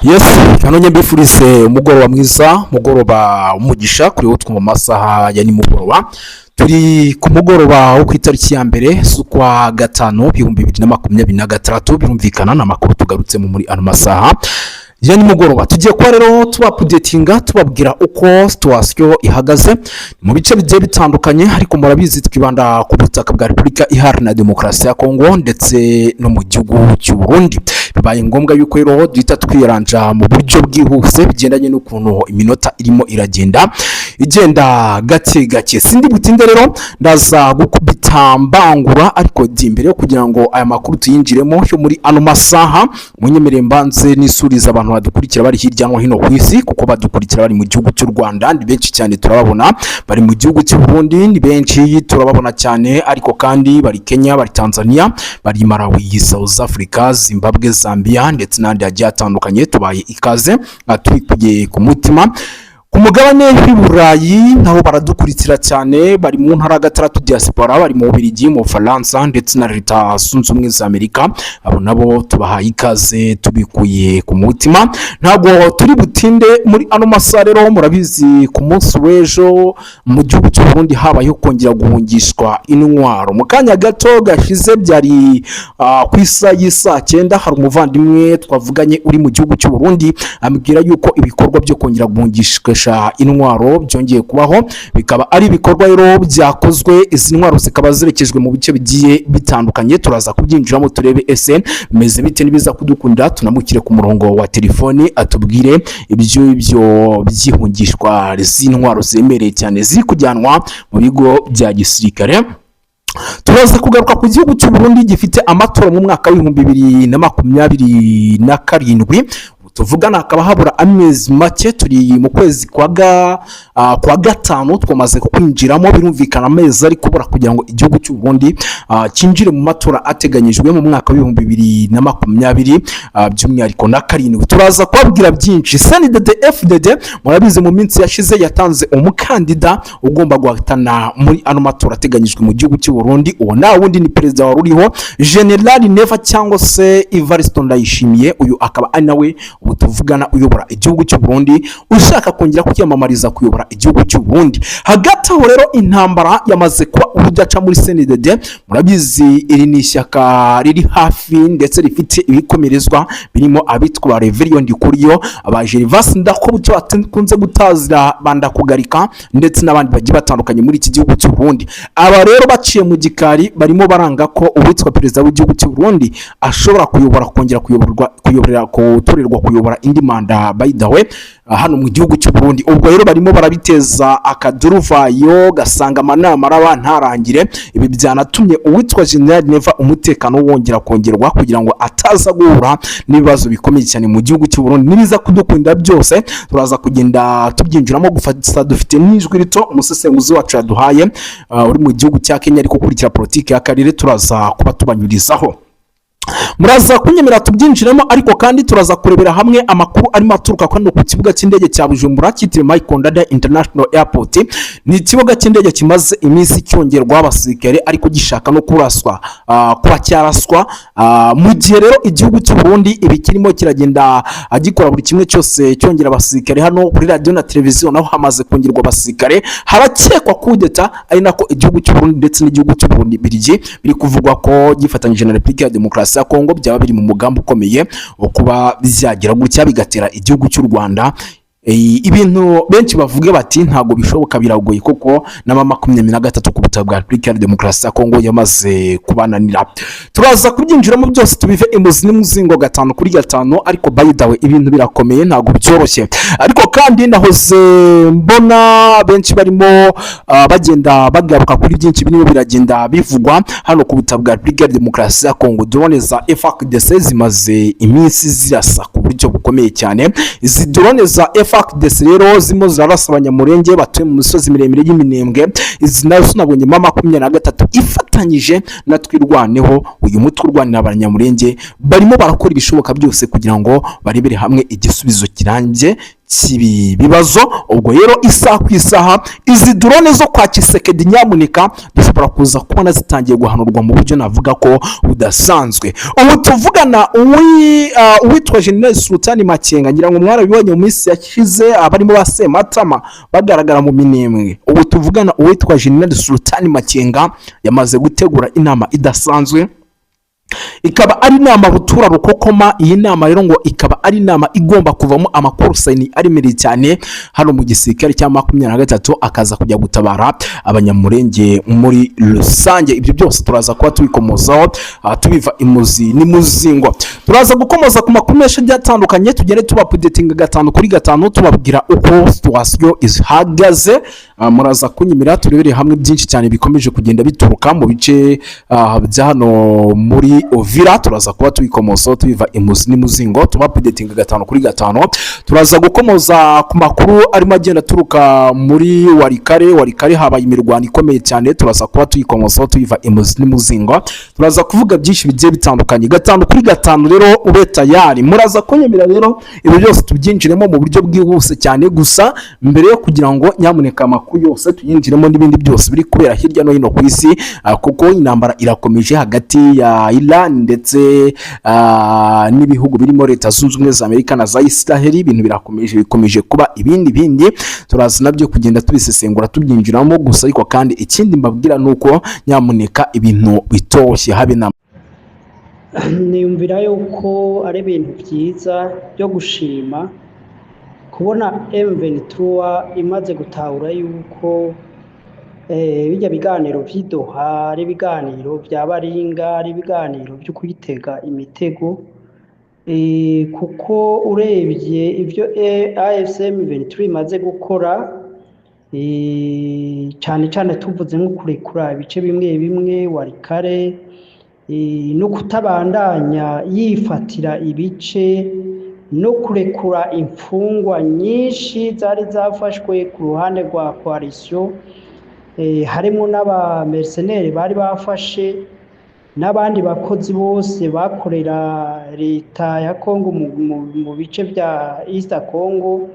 Yes, hano nyembifurize umugoroba mwiza, mugoroba umugisha kuri wo twumva amasaha ya nimugoroba. Turi ku mugoroba wo ku itariki ya mbere z'ukwa gatanu 2026 birumvikana n'amakuru tugarutse muri ano masaha ya nimugoroba. Tugiye kwa rero tubapudetinga tubabwira uko situation ihagaze mu bice bigiye bitandukanye, ariko murabizi twibanda ku butaka bwa Repubulika Iharanira Demokarasi ya Kongo ndetse no mu gihugu cy'u Burundi. Bibaye ngombwa yuko rero duhita twiranja mu buryo bwihuse bigendanye n'ukuntu iminota irimo igenda gake gake. Sindi butinde rero ndaza gukubita mbangura, ariko imbere yo kugira ngo aya makuru tuyinjiremo yo muri ano masaha, munyemerere mbanze nisuriza abantu badukurikira bari hirya no hino ku isi, kuko badukurikira bari mu gihugu cy'u Rwanda ni benshi cyane turababona, bari mu gihugu cy'u Burundi ni benshi turababona cyane, ariko kandi bari Kenya, bari Tanzania, bari Malawi, South Africa, Zimbabwe, Zambia ndetse n'andi agiye atandukanye. Tubaye ikaze turi ku mutima. Ku mugabane w'Iburayi naho baradukurikira cyane, bari mu ntara gatandatu diaspora, bari mu Bubiligi, mu Faransa ndetse na Leta Zunze Ubumwe za Amerika. Abo nabo tubahaye ikaze tubikuye ku mutima. Ntabwo turi butinde muri ano masaha rero, murabizi ku munsi w'ejo mu gihugu cy'u Burundi habayeho kongera guhungishwa intwaro. Mu kanya gato gashize byari ku isa y'isa 9, hari umuvandimwe twavuganye uri mu gihugu cy'u Burundi ambwira yuko ibikorwa byo kongera guhungishwa intwaro byongeye kubaho, bikaba ari ibikorwa rero byakozwe. Izi ntwaro zikaba zirekejwe mu bice bigiye bitandukanye. Turaza kubyinjiramo turebe ese bimeze bite, nibiza kudukundira tunamukire ku murongo wa telefoni atubwire ibyo byihungishwa z'intwaro zemereye cyane ziri kujyanwa mu bigo bya gisirikare. Turaza kugaruka ku gihugu cy'u Burundi gifite amatora mu mwaka wa 2027. Tuvugana akaba habura amezi make, turi mu kwezi kwa gatanu twamaze kwinjiramo. Birumvikana amezi ari kubura kugira ngo igihugu cy'u Burundi kinjire mu matora ateganyijwe mu mwaka wa 2027 by'umwihariko na 7. Turaza kubabwira byinshi. CNDD-FDD murabizi mu minsi yashize yatanze umukandida ugomba guhatana muri ano matora ateganyijwe mu gihugu cy'u Burundi. Uwo na wundi ni perezida wa ruriho General Neva cyangwa se Evariste Ndayishimiye. Uyu akaba ari nawe tuvugana uyobora igihugu cy'u Burundi, ushaka kongera kwiyamamariza kuyobora igihugu cy'u Burundi. Hagati aho rero intambara yamaze kuba urudaca muri CNDD. Murabizi iri ni ishyaka riri hafi ndetse rifite ibikomerezwa birimo abitwa Reverien Ndikuriyo, abajerivasi ndakobucyo bakunze gutazira banda kugarika ndetse n'abandi bagiye batandukanye muri iki gihugu cy'u Burundi. Aba rero baciye mu gikari barimo baranga ko uwitwa perezida w'igihugu cy'u Burundi ashobora kuyobora kongera kuyoborera kuyobora indi manda by the way hano mu gihugu cy'u Burundi. Ubwo rero barimo barabiteza akaduruvayo gasanga amanama arabantarangire. Ibi byanatumye uwitwa General Neva umutekano wongera kongerwa kugira ngo ataza guhura n'ibibazo bikomeye cyane mu gihugu cy'u Burundi. Nibiza kudukunda byose turaza kugenda tubyinjiramo. Gufata dufite n'ijwi rito umusesenguzi wacu yaduhaye uri mu gihugu cya Kenya ariko kurikira politiki y'akarere, turaza kuba tubanyurizaho. Muraza kunyemera tubyinjiremo, ariko kandi turaza kurebera hamwe amakuru arimo aturuka kwano ku kibuga cy'indege cya Bujumbura cyitiriwe Mike Kondada International Airport. Ni ikibuga cy'indege kimaze iminsi cyongerwa abasirikare ariko gishaka no kuraswa kuba cyaraswa mu gihe rero igihugu cy'u Burundi ibi kirimo kiragenda agikora buri kimwe cyose cyongera abasirikare. Hano kuri radio na televiziyo naho hamaze kongerwa abasirikare, harakekwa kudeta, ari nako igihugu cy'u Burundi ndetse n'igihugu cy'u Burundi biri kuvugwa ko gifatanyije na Repubulika ya Demokarasi ya Kongo byaba biri mu mugambi ukomeye wo kuba byagira gutya bigatera igihugu cy'u Rwanda. Ibintu benshi bavuga bati ntago bishoboka, biragoye kuko na 23 ku butaka bwa Repubulika ya Demokarasi ya Kongo yamaze kubananira. Turaza kubyinjiramo byose tubive imuzi n'umuzingo 5-5, ariko by the way ibintu birakomeye ntago byoroshye. Ariko kandi nahoze mbona benshi barimo bagenda bagaruka kuri byinshi birimo biragenda bivugwa hano ku butaka bwa Repubulika ya Demokarasi ya Kongo. Drone za FARDC zimaze iminsi zirasa ku buryo bukomeye cyane. Izi drone za FARDC rero zimo zirarasa abanyamurenge batuye mu misozi miremire y'Iminembwe. Izi nazo nabonye 23 ifatanyije na Twirwaneho, uyu mutwe urwanira abanyamurenge barimo barakora ibishoboka byose kugira ngo barebere hamwe igisubizo kirambye cy'ibi bibazo. Ubwo rero isaha ku isaha izi drone zo kwa Tshisekedi nyamuneka dushobora kuza kubona zitangiye guhanurwa mu buryo navuga ko budasanzwe. Ubu tuvugana uwitwa General Sultan Makenga, ngira ngo mwarabibonye mu minsi yashize abarimo basematama bagaragara mu minembwe. Ubu tuvugana uwitwa General Sultan Makenga yamaze gutegura inama idasanzwe, ikaba ari inama butura rukokoma. Iyi nama rero ngo ikaba ari inama igomba kuvamo amakuru sayini aremereye cyane hano mu gisirikare cya 23 akaza kujya gutabara abanyamurenge muri rusange. Ibyo byose turaza kuba tubikomozaho tubiva imuzi n'imuzingo. Turaza gukomoza ku makuru menshi atandukanye, tugende tuba updating 5 kuri 5 tubabwira uko situation ihagaze. Muraza kunyimira turebere hamwe byinshi cyane bikomeje kugenda bituruka mu bice bya hano muri Ovira. Turaza kuba tubikomozaho tubiva imuzi n'imuzingo, tuba updating 5 kuri 5. Turaza gukomoza ku makuru arimo agenda turuka muri Warikare habaye imirwano ikomeye cyane. Turaza kuba tuyikomozaho tubiva imuzi n'imuzingo. Turaza kuvuga byinshi bigiye bitandukanye 5 kuri 5 rero ube tayari. Muraza kunyemera rero ibi byose tubyinjiremo mu buryo bwihuse cyane, gusa mbere yo kugira ngo nyamuneka amakuru yose tuyinjiremo n'ibindi byose biri kubera hirya no hino ku isi, kuko intambara irakomeje hagati ya Iran ndetse n'ibihugu birimo Leta Zunze Ubumwe za Amerika na za Israel. Ibintu bikomeje kuba ibindi turaza nabyo kugenda tubisesengura tubyinjiramo, gusa ariko kandi ikindi mbabwira nuko nyamuneka ibintu bitoshye habe na niyumvira yuko ari ibintu byiza byo gushima kubona M23 imaze gutahura yuko bijya biganiro by'idoha ari ibiganiro by'abaringa, ari ibiganiro byo kuyitega imitego, kuko urebye ibyo AFCM 23 imaze gukora, cyane cyane tuvuze nko kurekura ibice bimwe Warikare, no kutabandanya yifatira ibice, no kurekura imfungwa nyinshi zari zafashwe ku ruhande rwa coalition, harimo n'aba mercenaires bari bafashe n'abandi bakozi bose bakorera leta ya Kongo mu bice bya East Congo,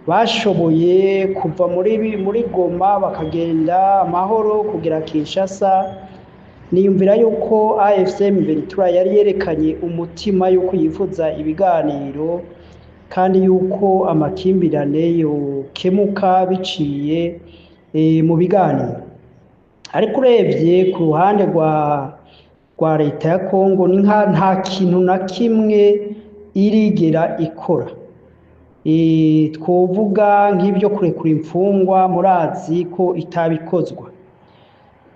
bashoboye kuva muri Goma bakagenda amahoro kugera Kinshasa. Niyumvira yuko AFCM 23 yari yerekanye umutima yuko yifuza ibiganiro kandi yuko amakimbirane yokemuka biciye mu biganiro. Ariko urebye ku ruhande rwa leta ya Kongo ni nta kintu na kimwe irigera ikora. Twovuga nk'ibyo kurekura imfungwa, murazi ko itabikozwa.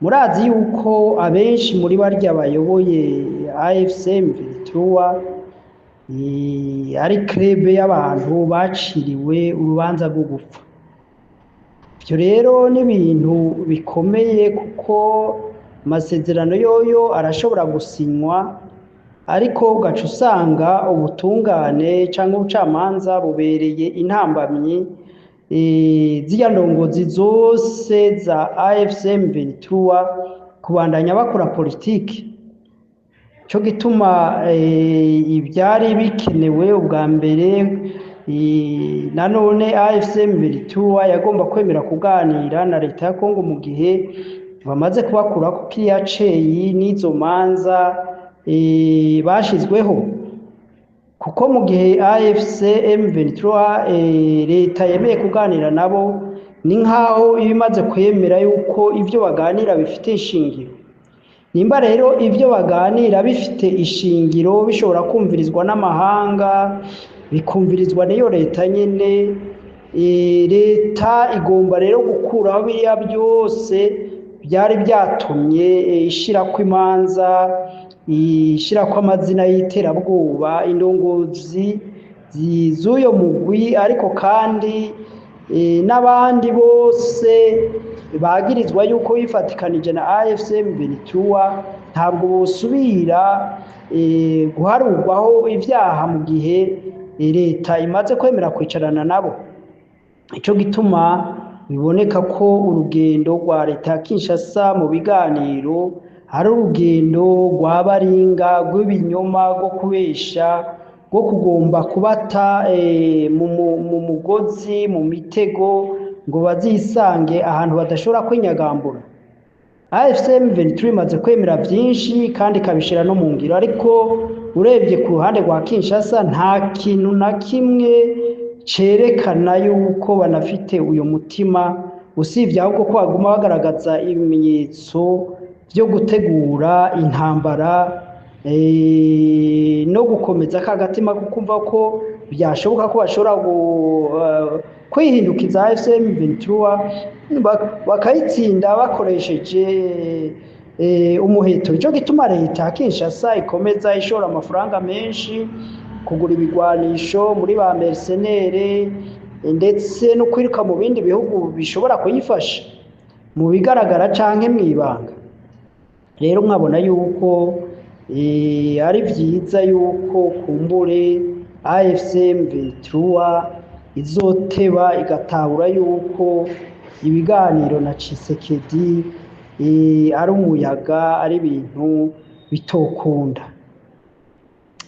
Murazi yuko abenshi muri barya bayoboye AFCM 23 ari krebe y'abantu baciriwe urubanza rwo gupfa. Ibyo rero ni ibintu bikomeye, kuko amasezerano yoyo arashobora gusinywa, ariko ugaca usanga ubutungane cyangwa ubucamanza bubereye intambamyi z'iya ndongozi zose za AFCM 23 kubandanya bakora politiki. Cyo gituma ibyari bikenewe ubwa mbere, nanone AFCM 23 yagomba kwemera kuganira na leta ya Kongo mu gihe bamaze kubakura ku kiriya ceyi n'izo manza bashizweho, kuko mu gihe AFCM 23 leta yemeye kuganira nabo ni nkaho ibimaze kwemera yuko ibyo baganira bifite ishingiro. Nimba rero ibyo baganira bifite ishingiro bishobora kumvirizwa n'amahanga, bikumvirizwa n'iyo leta nyene, leta igomba rero gukuraho biriya byose byari byatumye ishirako imanza, ishirako amazina y'iterabwoba indongozi z'uyo mugwi, ariko kandi n'abandi bose bagirizwa yuko bifatikanije na AFCM 23 ntabwo bosubira guharurwaho ibyaha mu gihe leta imaze kwemera kwicarana nabo. Ico gituma biboneka ko urugendo rwa leta ya Kinshasa mu biganiro ari urugendo rw'abaringa, rw'ibinyoma, rwo kubesha, bwo kugomba kubata mu mugozi mu mitego ngo bazisange ahantu badashobora kwinyagambura. AFCM 23 imaze kwemera byinshi kandi ikabishira no mu ngiro, ariko urebye ku ruhande rwa Kinshasa nta kintu na kimwe cerekana yuko banafite uyu mutima, usibye ahubwo ko baguma bagaragaza ibimenyetso byo gutegura intambara no gukomeza kagatima kukumva ko byashoboka ko bashobora kwihindukiza AFCM 23 bakayitsinda bakoresheje umuheto. Ico gituma leta ya Kinshasa ikomeza ishora amafaranga menshi kugura ibigwanisho muri ba mercenaires ndetse no kwiruka mu bindi bihugu bishobora kuyifasha mu bigaragara canke mwibanga. Rero mwabona yuko ari vyiza yuko kumbure AFCM 23 izoteba igatahura yuko ibiganiro na Tshisekedi ari umuyaga, ari ibintu bitokunda.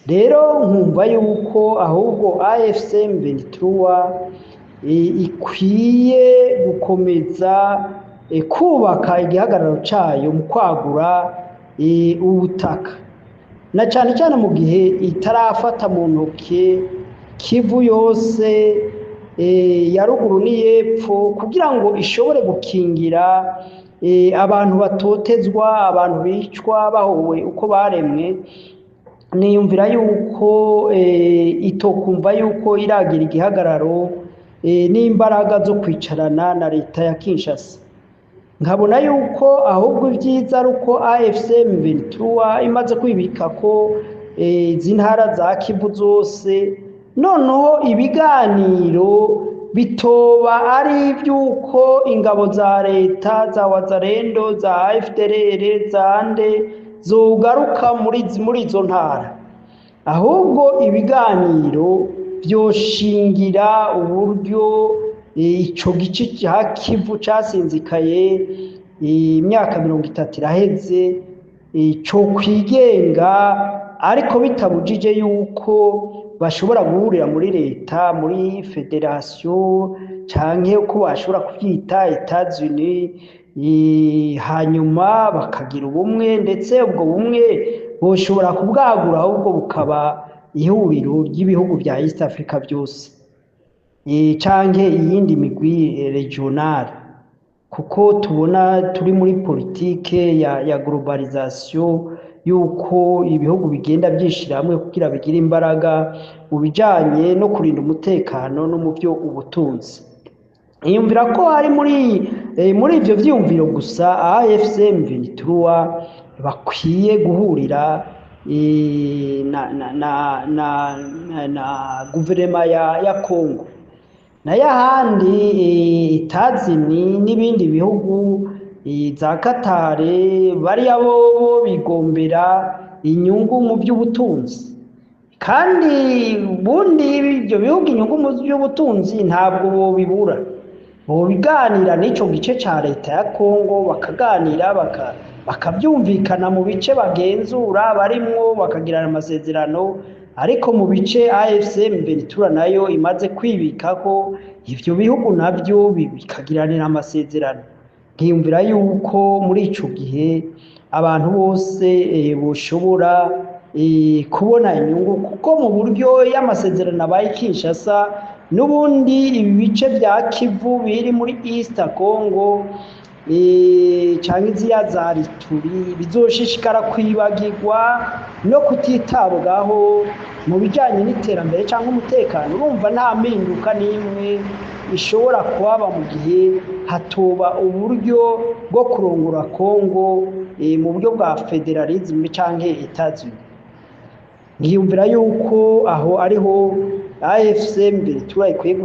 Rero nkumva yuko ahubwo AFCM 23 ikwiye gukomeza kubaka igihagararo cayo mu kwagura ubutaka, na cyane cyane mu gihe itarafata mu ntoke Kivu yose ya ruguru n'iyepfo, kugira ngo ishobore gukingira abantu batotezwa, abantu bicwa bahowe uko baremwe. Niyumvira yuko itokumva yuko iragira igihagararo n'imbaraga zo kwicarana na leta ya Kinshasa. Nkabona yuko ahubwo ibyiza ari uko AFCM 23 imaze kwibika ko izi ntara za Kivu zose, noneho ibiganiro bitoba ari iby'uko ingabo za leta za Wazalendo za FDLR za nde zogaruka muri izo ntara, ahubwo ibiganiro byoshingira uburyo ico gice cya Kivu casinzikaye imyaka 30 iraheze cyo kwigenga, ariko bitabujije yuko bashobora guhurira muri leta, muri federation canke uko bashobora kubyita Etats-Unis, hanyuma bakagira ubumwe, ndetse ubwo bumwe boshobora kubwagura ahubwo bukaba ihuriro ry'ibihugu bya East Africa byose canke iyindi migwi regional, kuko tubona turi muri politike ya globalisation yuko ibihugu bigenda byishira hamwe kugira bigire imbaraga mu bijanye no kurinda umutekano no mu byo ubutunzi. Iyumvira ko ari muri ivyo vyumviro gusa AFCM 23 bakwiye guhurira na guverinoma ya Kongo na yahandi Etazini n'ibindi bihugu za Katare, bari abo bigombera inyungu mu by'ubutunzi, kandi bundi ibyo bihugu inyungu mu by'ubutunzi ntabwo bo bibura, bo biganira n'ico gice ca leta ya Kongo, bakaganira bakabyumvikana mu bice bagenzura barimwo, bakagirana amasezerano. Ariko mu bice AFCM 23 nayo imaze kwibika ko ivyo bihugu nabyo bikagiranira amasezerano. Nkiyumvira yuko muri ico gihe abantu bose boshobora kubona inyungu, kuko mu buryo y'amasezerano abaye Kinshasa n'ubundi ibi bice bya Kivu biri muri East Congo canke iziya za Ituri bizoshishikara kwibagirwa no kutitabwaho mu bijanye n'iterambere canke umutekano. Urumva nta mpinduka n'imwe ishobora kuba mu gihe hatoba uburyo bwo kurongora Kongo mu buryo bwa federalism canke Etats-Unis. Ngiyumvira yuko aho ariho AFCM 23 ikwiye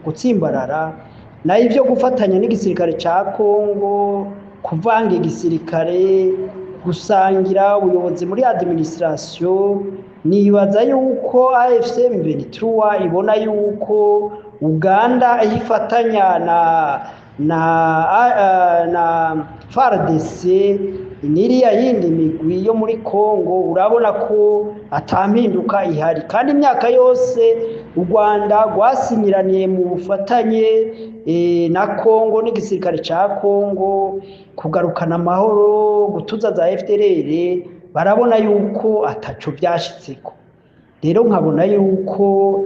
gutsimbarara, na ivyo gufatanya n'igisirikare ca Kongo, kuvanga igisirikare, gusangira ubuyobozi muri administration. Nibaza yuko AFCM 23 ibona yuko Uganda ifatanya na FARDC n'iriya yindi migwi yo muri Kongo. Urabona ko atampinduka ihari, kandi imyaka yose u Rwanda rwasinyiraniye mu bufatanye na Kongo n'igisirikare ca Kongo kugarukana amahoro, gutuza za FDLR, barabona yuko ataco vyashitseko. Rero nkabona yuko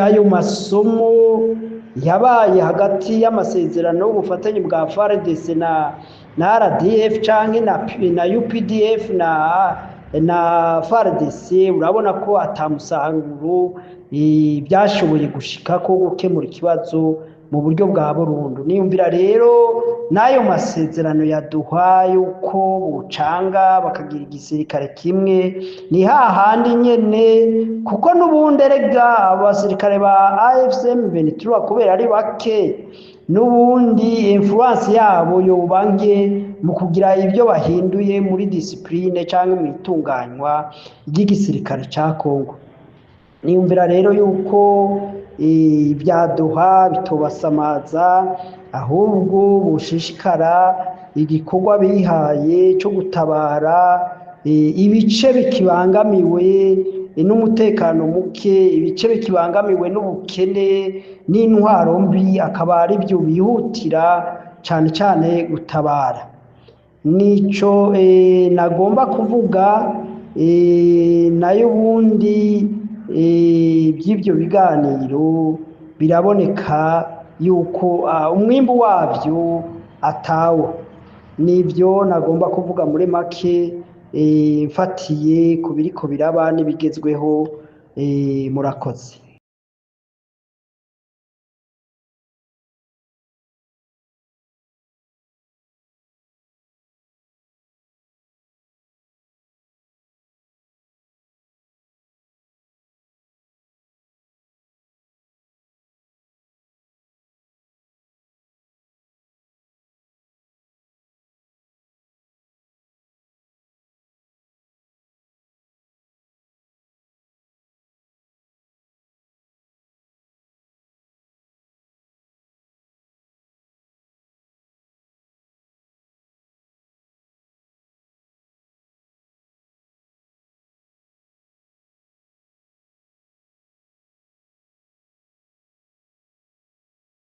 ayo masomo yabaye hagati y'amasezerano y'ubufatanye bwa FARDC na RDF canke na UPDF na FARDC, urabona ko atamusanguro byashoboye gushika ko gukemura ikibazo mu buryo bwa burundu. Niyumvira rero n'ayo masezerano yaduha yuko bucanga bakagira igisirikare kimwe, ni hahandi nyene, kuko n'ubundi erega abasirikare ba AFCM 23 kubera ari bake, n'ubundi influence yabo yobange mu kugira ibyo bahinduye muri discipline cyangwa mu itunganywa ry'igisirikare ca Kongo. Niyumvira rero yuko ibyaduha bitobasamaza, ahubwo bushishikara igikorwa bihaye cyo gutabara ibice bikibangamiwe n'umutekano muke, ibice bikibangamiwe n'ubukene n'intwaro mbi, akaba ari byo bihutira cyane cyane gutabara. Nico nagomba kuvuga, nayo ubundi by'ibyo biganiro biraboneka yuko umwimbu wabyo atawo. Nibyo nagomba kuvuga muri make, mfatiye ku biriko biraba n'ibigezweho. Murakoze.